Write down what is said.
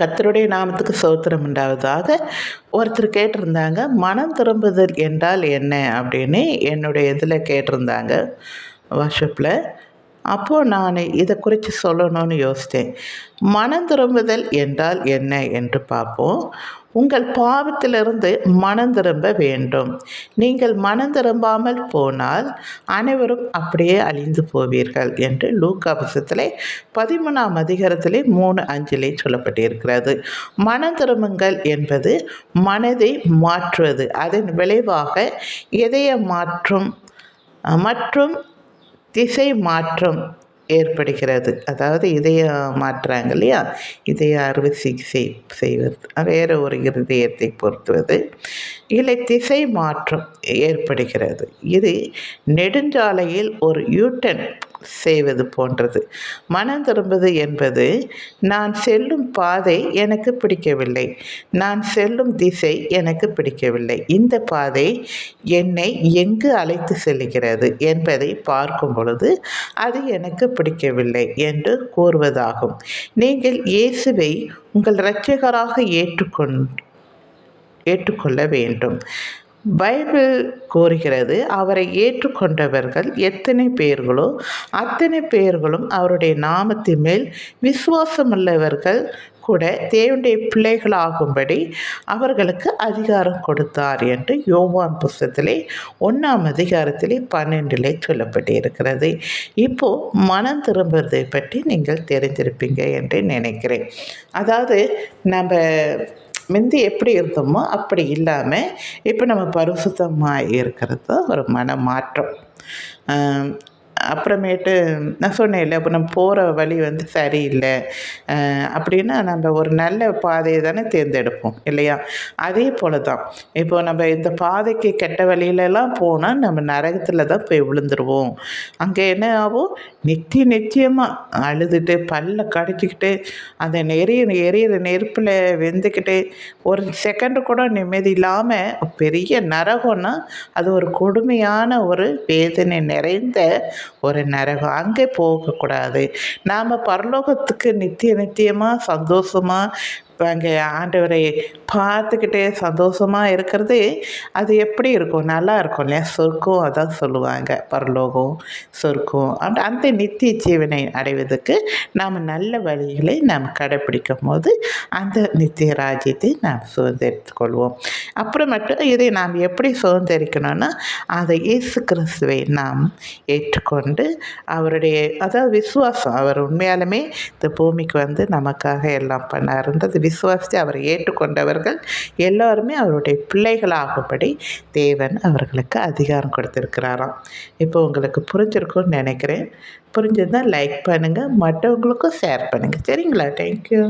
கர்த்தருடைய நாமத்துக்கு ஸ்தோத்திரம் உண்டாவதாக. ஒருத்தர் கேட்டிருந்தாங்க, மனம் திரும்புதல் என்றால் என்ன அப்படின்னு என்னுடைய இதில் கேட்டிருந்தாங்க, வாட்ஸ்அப்பில். அப்போது நான் இதை குறித்து சொல்லணும்னு யோசித்தேன். மனம் திரும்புதல் என்றால் என்ன என்று பார்ப்போம். உங்கள் பாவத்திலிருந்து மனம் திரும்ப வேண்டும். நீங்கள் மனம் திரும்பாமல் போனால் அனைவரும் அப்படியே அழிந்து போவீர்கள் என்று லூக்கா புத்தகத்திலே 13ஆம் அதிகாரத்திலே 3:5 சொல்லப்பட்டிருக்கிறது. மனம் திரும்புங்கள் என்பது மனதை மாற்றுவது. அதன் விளைவாக இதய மாற்றம் மற்றும் திசை மாற்றம் ஏற்படுகிறது. அதாவது இதயம் மாற்றுறாங்க இல்லையா, இதய அறுவை சிகிச்சை செய்வது, வேறு ஒரு இருதயத்தை பொருத்துவது, இல்லை திசை மாற்றம் ஏற்படுகிறது. இது நெடுஞ்சாலையில் ஒரு யூட்டன் செய்வது போன்றது. மனம் திரும்புவது என்பது, நான் செல்லும் பாதை எனக்கு பிடிக்கவில்லை, நான் செல்லும் திசை எனக்கு பிடிக்கவில்லை, இந்த பாதை என்னை எங்கு அழைத்து செல்கிறது என்பதை பார்க்கும் பொழுது அது எனக்கு பிடிக்கவில்லை என்று கூறுவதாகும். நீங்கள் இயேசுவை உங்கள் இரட்சகராக ஏற்றுக்கொள்ள வேண்டும். பைபிள் கூறுகிறது, அவரை ஏற்றுக்கொண்டவர்கள் எத்தனை பேர்களோ அத்தனை பேர்களும் அவருடைய நாமத்தின் மேல் விசுவாசமுள்ளவர்கள் கூட தேவனுடைய பிள்ளைகளாகும்படி அவர்களுக்கு அதிகாரம் கொடுத்தார் என்று யோவான் புத்தகத்திலே 1ஆம் அதிகாரத்திலே 12 சொல்லப்பட்டிருக்கிறது. இப்போது மனம் திரும்புவதை பற்றி நீங்கள் தெரிந்திருப்பீங்க என்று நினைக்கிறேன். அதாவது நம்ம முந்தி எப்படி இருந்தோமோ அப்படி இல்லாமல் இப்போ நம்ம பரிசுத்தமாக இருக்கிறது தான் ஒரு மன மாற்றம். அப்புறமேட்டு நான் சொன்னேன் இல்லை, இப்போ நம்ம போகிற வழி சரியில்லை அப்படின்னா நம்ம ஒரு நல்ல பாதையை தானே தேர்ந்தெடுப்போம் இல்லையா? அதே போல் தான் இப்போ நம்ம இந்த பாதைக்கு கெட்ட வழியிலலாம் போனால் நம்ம நரகத்தில் தான் போய் விழுந்துருவோம். அங்கே என்ன ஆகும், நிச்சயமாக அழுதுட்டு பல்ல கடிச்சிக்கிட்டு அந்த எரியிற நெருப்பில் வெந்துக்கிட்டு ஒரு செகண்டு கூட நிம்மதி இல்லாமல் பெரிய நரகம்னா அது ஒரு கொடுமையான ஒரு வேதனை நிறைந்த ஒரு நரகம். அங்கே போகக்கூடாது. நாம் பரலோகத்துக்கு நித்தியமாக சந்தோஷமாக அங்கே ஆண்டவரை பார்த்துக்கிட்டே சந்தோஷமாக இருக்கிறது, அது எப்படி இருக்கும், நல்லா இருக்கும் இல்லையா? சொர்க்கம் அதான் சொல்லுவாங்க, பரலோகம் சொர்க்கம். அந்த நித்திய ஜீவனை அடைவதற்கு நாம் நல்ல வழிகளை நாம் கடைப்பிடிக்கும் போது அந்த நித்திய ராஜ்யத்தை நாம் சுதந்திரித்துக் கொள்வோம். அப்புறமேட்டு இதை நாம் எப்படி சுதந்திரிக்கணும்னா, அதை இயேசு கிறிஸ்துவை நாம் ஏற்றுக்கொண்டு அவருடைய அதாவது விசுவாசம், அவர் உண்மையாலுமே இந்த பூமிக்கு நமக்காக எல்லாம் பண்ணாருன்றது விசுவாசித்து அவரை ஏற்றுக்கொண்டவர்கள் எல்லோருமே அவருடைய பிள்ளைகளாகும்படி தேவன் அவர்களுக்கு அதிகாரம் கொடுத்திருக்கிறாராம். இப்போ உங்களுக்கு புரிஞ்சிருக்கும்னு நினைக்கிறேன். புரிஞ்சதுன்னா லைக் பண்ணுங்கள், மற்றவங்களுக்கும் ஷேர் பண்ணுங்கள். சரிங்களா? தேங்க்யூ.